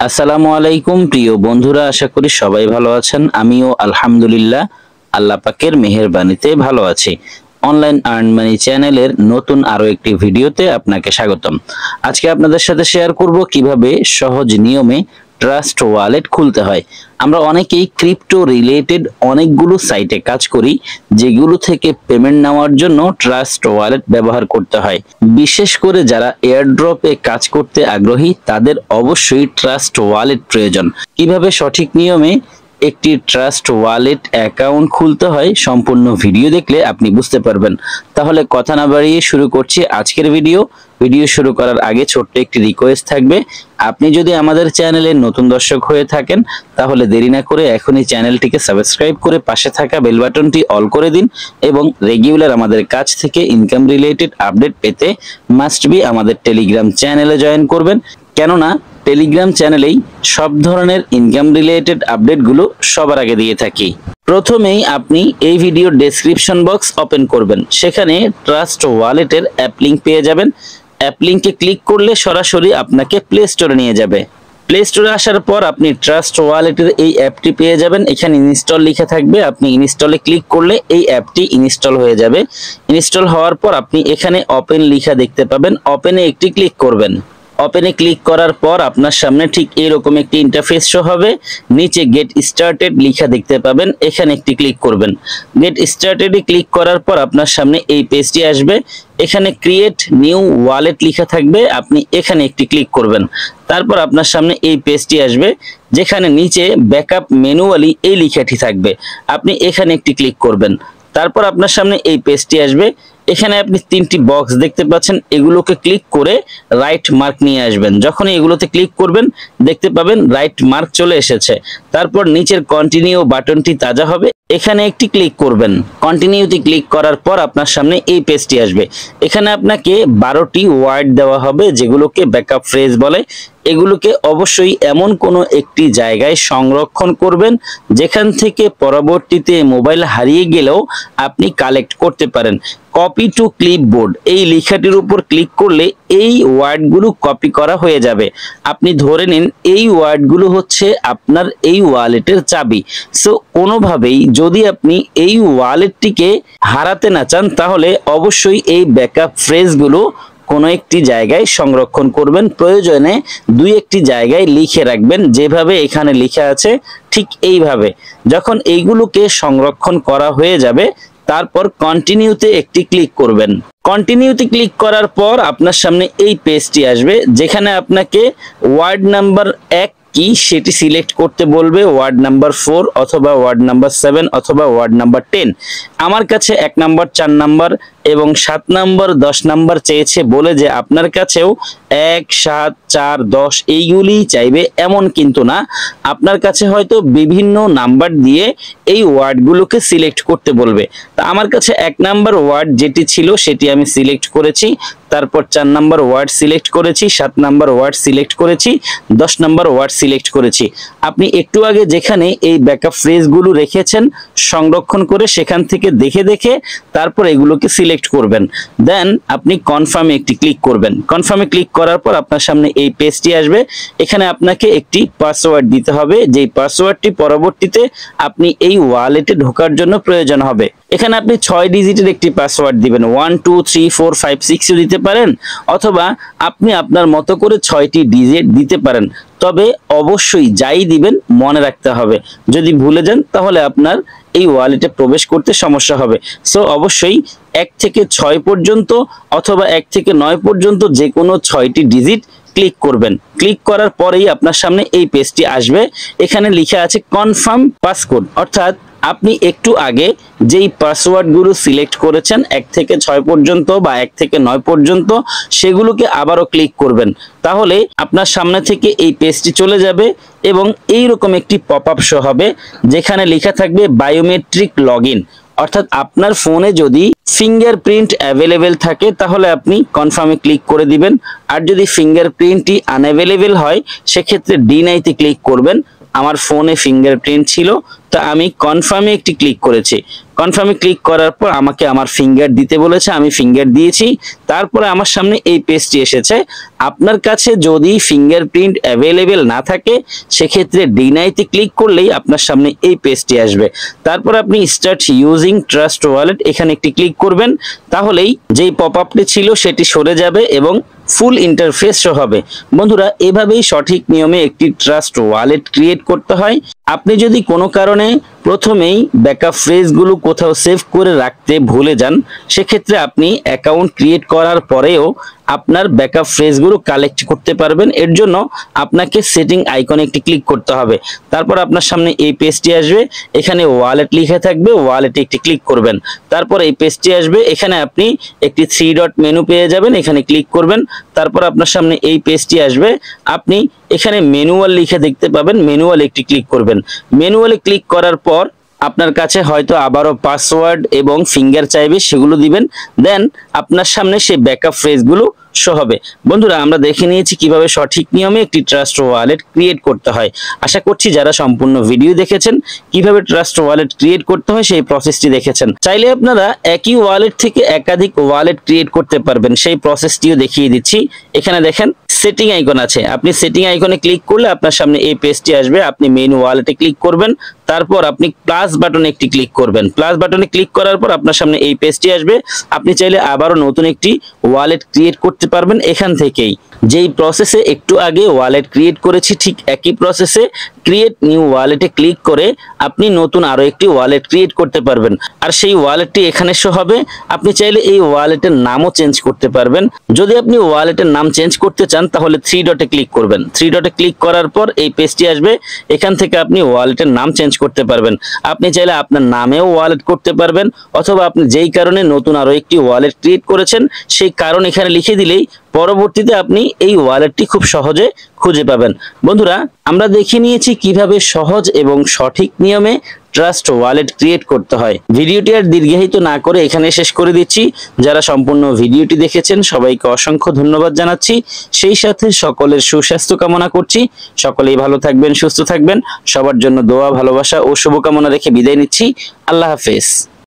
আসসালামু আলাইকুম প্রিয় বন্ধুরা, আশা করি সবাই ভালো আছেন। আমিও আলহামদুলিল্লাহ আল্লাহ পাকের মেহেরবানিতে ভালো আছি। অনলাইন আর্ন মানি চ্যানেলের নতুন আরো একটি ভিডিওতে আপনাকে স্বাগতম। আজকে আপনাদের সাথে শেয়ার করব কিভাবে সহজ নিয়মে ট্রাস্ট ওয়ালেট খুলতে হয়। আমরা অনেকেই ক্রিপ্টো রিলেটেড অনেকগুলো সাইটে কাজ করি, যেগুলো থেকে পেমেন্ট নেওয়ার জন্য ট্রাস্ট ওয়ালেট ব্যবহার করতে হয়। বিশেষ করে যারা এয়ারড্রপে কাজ করতে আগ্রহী তাদের অবশ্যই ট্রাস্ট ওয়ালেট প্রয়োজন। কিভাবে সঠিক নিয়মে একটি ট্রাস্ট ওয়ালেট অ্যাকাউন্ট খুলতে হয় সম্পূর্ণ ভিডিও দেখলে আপনি বুঝতে পারবেন। তাহলে কথা না বাড়িয়ে শুরু করছি আজকের ভিডিও। শুরু করার আগে ছোট্ট একটি রিকোয়েস্ট থাকবে, আপনি যদি আমাদের চ্যানেলের নতুন দর্শক হয়ে থাকেন তাহলে দেরি না করে এখনই চ্যানেলটিকে সাবস্ক্রাইব করে পাশে থাকা বেল বাটনটি অল করে দিন এবং রেগুলার আমাদের কাছ থেকে ইনকাম রিলেটেড আপডেট পেতে মাস্ট বি আমাদের টেলিগ্রাম চ্যানেলে জয়েন করবেন। কেননা টেলিগ্রাম চ্যানেলেই সব ধরনের ইনকাম রিলেটেড আপডেটগুলো সবার আগে দিয়ে থাকি। প্রথমেই আপনি এই ভিডিওর ডেসক্রিপশন বক্স ওপেন করবেন, সেখানে ট্রাস্ট ওয়ালেটের অ্যাপ লিংক পেয়ে যাবেন। অ্যাপ লিংকে ক্লিক করলে সরাসরি আপনাকে প্লে স্টোরে নিয়ে যাবে। প্লে স্টোরে আসার পর আপনি ট্রাস্ট ওয়ালেটের এই অ্যাপটি পেয়ে যাবেন। এখানে ইনস্টল লেখা থাকবে, আপনি ইনস্টলে ক্লিক করলে এই অ্যাপটি ইনস্টল হয়ে যাবে। ইনস্টল হওয়ার পর আপনি এখানে ওপেন লেখা দেখতে পাবেন, ওপেনে একটি ক্লিক করবেন। ওপেনে ক্লিক করার পর আপনার সামনে ঠিক এরকম একটি ইন্টারফেস শো হবে। নিচে গেট স্টার্টেড লেখা দেখতে পাবেন, এখানে একটি ক্লিক করবেন। গেট স্টার্টেডে ক্লিক করার পর আপনার সামনে এই পেজটি আসবে। এখানে ক্রিয়েট নিউ ওয়ালেট লেখা থাকবে, আপনি এখানে একটি ক্লিক করবেন। তারপর আপনার সামনে এই পেজটি আসবে, যেখানে নিচে ব্যাকআপ ম্যানুয়ালি এই লেখাটি থাকবে, আপনি এখানে একটি ক্লিক করবেন। তারপর আপনার সামনে এই পেজটি আসবে। এখানে আপনি তিনটি বক্স দেখতে পাচ্ছেন, এগুলোকে ক্লিক করে রাইট মার্ক নিয়ে আসবেন। যখনই এগুলোতে ক্লিক করবেন দেখতে পাবেন রাইট মার্ক চলে এসেছে। তারপর নিচের কন্টিনিউ বাটনটি তাজা হবে, এখানে একটি ক্লিক করবেন। কন্টিনিউতে ক্লিক করার পর আপনার সামনে এই পেজটি আসবে। এখানে আপনাকে 12টি ওয়ার্ড দেওয়া হবে, যেগুলোকে ব্যাকআপ ফ্রেজ বলে। এগুলোকে অবশ্যই এমন কোনো একটি জায়গায় সংরক্ষণ করবেন যেখান থেকে পরবর্তীতে মোবাইল হারিয়ে গেলেও আপনি কালেক্ট করতে পারেন। কপি টু ক্লিপবোর্ড এই লেখাটির উপর ক্লিক করলে এই ওয়ার্ডগুলো কপি করা হয়ে যাবে। আপনি ধরে নিন এই ওয়ার্ডগুলো হচ্ছে আপনার এই ওয়ালেটের চাবি। সো কোনোভাবেই যদি আপনি এই ওয়ালেটটিকে হারাতে না চান তাহলে অবশ্যই এই ব্যাকআপ ফ্রেজগুলো কোনো একটি জায়গায় সংরক্ষণ করবেন। প্রয়োজনে দুই একটি জায়গায় লিখে রাখবেন, যেভাবে এখানে লেখা আছে ঠিক এইভাবে। যখন এইগুলোকে সংরক্ষণ করা হয়ে যাবে তারপর কন্টিনিউতে একটি ক্লিক করবেন। কন্টিনিউতে ক্লিক করার পর আপনার সামনে এই পেজটি আসবে, যেখানে আপনাকে ওয়ার্ড নাম্বার 1 কি সেটি সিলেক্ট করতে বলবে, ওয়ার্ড নাম্বার 4 অথবা ওয়ার্ড নাম্বার 7 অথবা ওয়ার্ড নাম্বার 10। আমার কাছে 1 নাম্বার, 4 নাম্বার এবং 7 নাম্বার, 10 নাম্বার চেয়েছে বলে যে আপনার কাছেও 1, 7, 4, 10 এইগুলি চাইবে এমন কিন্তু না। আপনার কাছে হয়তো বিভিন্ন নাম্বার দিয়ে এই ওয়ার্ডগুলোকে সিলেক্ট করতে বলবে। তা আমার কাছে 1 নাম্বার ওয়ার্ড যেটি ছিল সেটি আমি সিলেক্ট করেছি। তারপর 4 নাম্বার ওয়ার্ড সিলেক্ট করেছি, 7 নাম্বার ওয়ার্ড সিলেক্ট করেছি, 10 নাম্বার ওয়ার্ড সিলেক্ট করেছি। আপনি একটু আগে যেখানে এই ব্যাকআপ ফ্রেজগুলো রেখেছেন সংরক্ষণ করে সেখান থেকে দেখে দেখে তারপর এগুলোকে সিলেক্ট করবেন। দেন আপনি কনফার্মে একটি ক্লিক করবেন। কনফার্মে ক্লিক করার পর আপনার সামনে এই পেজটি আসবে। এখানে আপনাকে একটি পাসওয়ার্ড দিতে হবে, যেই পাসওয়ার্ডটি পরবর্তীতে আপনি এই ওয়ালেটে ঢোকার জন্য প্রয়োজন হবে। এখানে আপনি 6 ডিজিটের একটি পাসওয়ার্ড দিবেন, 1 2 3 4 5 6 দিতে পারেন, অথবা আপনি আপনার মতো করে 6টি ডিজিট দিতে পারেন। তবে অবশ্যই যাই দিবেন মনে রাখতে হবে, যদি ভুলে যান তাহলে আপনার এই ওয়ালেটে প্রবেশ করতে সমস্যা হবে। সো অবশ্যই 1 থেকে 6 পর্যন্ত অথবা 1 থেকে 9 পর্যন্ত যে কোনো 6টি ডিজিট ক্লিক করবেন। ক্লিক করার পরেই আপনার সামনে এই পেজটি আসবে। এখানে লেখা আছে কনফার্ম পাসকোড, অর্থাৎ আপনি একটু আগে যেই পাসওয়ার্ডগুলো সিলেক্ট করেছেন 1 থেকে 6 পর্যন্ত বা 1 থেকে 9 পর্যন্ত, সেগুলোকে আবারও ক্লিক করবেন। তাহলে আপনার সামনে থেকে এই পেজটি চলে যাবে এবং এই রকম একটি পপআপ শো হবে, যেখানে লেখা থাকবে বায়োমেট্রিক লগইন। অর্থাৎ আপনার ফোনে যদি ফিঙ্গারপ্রিন্ট অ্যাভেলেবেল থাকে তাহলে আপনি কনফার্মে ক্লিক করে দিবেন, আর যদি ফিঙ্গারপ্রিন্টটি আনঅ্যাভেলেবেল হয় সেক্ষেত্রে ডিনাইতে ক্লিক করবেন। আমার ফোনে ফিঙ্গারপ্রিন্ট ছিল তো আমি কনফার্মে একটি ক্লিক করেছি। কনফার্মে ক্লিক করার পর আমাকে আমার ফিঙ্গার দিতে বলেছে, আমি ফিঙ্গার দিয়েছি। তারপরে আমার সামনে এই পেজটি এসেছে। আপনার কাছে যদি ফিঙ্গারপ্রিন্ট অ্যাভেলেবেল না থাকে সেক্ষেত্রে ডিনাইতে ক্লিক করলেই আপনার সামনে এই পেজটি আসবে। তারপর আপনি স্টার্ট ইউজিং ট্রাস্ট ওয়ালেট এখানে একটি ক্লিক করবেন, তাহলেই যেই পপ আপটি ছিল সেটি সরে যাবে এবং ফুল ইন্টারফেস শো হবে। বন্ধুরা, এভাবেই সঠিক নিয়মে একটি ট্রাস্ট ওয়ালেট ক্রিয়েট করতে হয়। আপনি যদি কোনো কারণে প্রথমেই ব্যাকআপ ফ্রেজগুলো কোথাও সেভ করে রাখতে ভুলে যান, সেক্ষেত্রে আপনি অ্যাকাউন্ট ক্রিয়েট করার পরেও আপনার ব্যাকআপ ফ্রেজগুলো কালেক্ট করতে পারবেন। এর জন্য আপনাকে সেটিং আইকনে একটি ক্লিক করতে হবে। তারপর আপনার সামনে এই পেজটি আসবে, এখানে ওয়ালেট লিখে থাকবে, ওয়ালেটে একটি ক্লিক করবেন। তারপর এই পেজটি আসবে, এখানে আপনি একটি 3 ডট মেনু পেয়ে যাবেন, এখানে ক্লিক করবেন। তারপর আপনার সামনে এই পেজটি আসবে, আপনি এখানে ম্যানুয়াল লিখে দেখতে পাবেন, ম্যানুয়াল একটি ক্লিক করবেন। ম্যানুয়ালে ক্লিক করার পর আপনার কাছে হয়তো আবারও পাসওয়ার্ড এবং ফিঙ্গার চাইবে, সেগুলো দিবেন। দেন আপনার সামনে সেই ব্যাকআপ ফ্রেজগুলো শো হবে। বন্ধুরা, আমরা দেখে নিয়েছি কিভাবে সঠিক নিয়মে একটি ট্রাস্ট ওয়ালেট ক্রিয়েট করতে হয়। আশা করছি যারা সম্পূর্ণ ভিডিও দেখেছেন, কিভাবে ট্রাস্ট ওয়ালেট ক্রিয়েট করতে হয় সেই প্রসেসটি দেখেছেন। চাইলে আপনারা একই ওয়ালেট থেকে একাধিক ওয়ালেট ক্রিয়েট করতে পারবেন, সেই প্রসেসটিও দেখিয়ে দিচ্ছি। এখানে দেখেন সেটিং আইকন আছে, আপনি সেটিং আইকনে ক্লিক করলে আপনার সামনে এই পেজটি আসবে। আপনি মেইন ওয়ালেটে ক্লিক করবেন, তারপর আপনি প্লাস বাটনে একটি ক্লিক করবেন। প্লাস বাটনে ক্লিক করার পর আপনার সামনে এই পেজটি আসবে। আপনি চাইলে আবারও নতুন একটি ওয়ালেট ক্রিয়েট করতে পারবেন এখান থেকেই। যেই প্রসেসে একটু আগে ওয়ালেট ক্রিয়েট করেছি, ঠিক একই প্রসেসে ক্রিয়েট নিউ ওয়ালেটে ক্লিক করে আপনি নতুন আরো একটি ওয়ালেট ক্রিয়েট করতে পারবেন। আর সেই ওয়ালেটটি এখানে শো হবে। আপনি চাইলে এই ওয়ালেটের নামও চেঞ্জ করতে পারবেন। যদি আপনি ওয়ালেটের নাম চেঞ্জ করতে চান তাহলে 3 ডটে ক্লিক করবেন। 3 ডটে ক্লিক করার পর এই পেজটি আসবে, এখান থেকে আপনি ওয়ালেটের নাম চেঞ্জ করতে পারবেন। আপনি চাইলে আপনার নামেও ওয়ালেট করতে পারবেন, অথবা আপনি যেই কারণে নতুন আরো একটি ওয়ালেট ক্রিয়েট করেছেন সেই কারণ এখানে লিখে দিলেই পরবর্তীতে আপনি এই ওয়ালেটটি খুব সহজে খুঁজে পাবেন। বন্ধুরা, আমরা দেখে নিয়েছি কিভাবে সহজ এবং সঠিক নিয়মে ট্রাস্ট ওয়ালেট ক্রিয়েট করতে হয়। ভিডিওটি আর দীর্ঘায়িত না করে এখানে শেষ করে দিচ্ছি। যারা সম্পূর্ণ ভিডিওটি দেখেছেন সবাইকে অসংখ্য ধন্যবাদ জানাচ্ছি। সেই সাথে সকলের সুস্বাস্থ্য কামনা করছি। সকলেই ভালো থাকবেন, সুস্থ থাকবেন। সবার জন্য দোয়া, ভালোবাসা ও শুভকামনা রেখে বিদায় নিচ্ছি। আল্লাহ হাফেজ।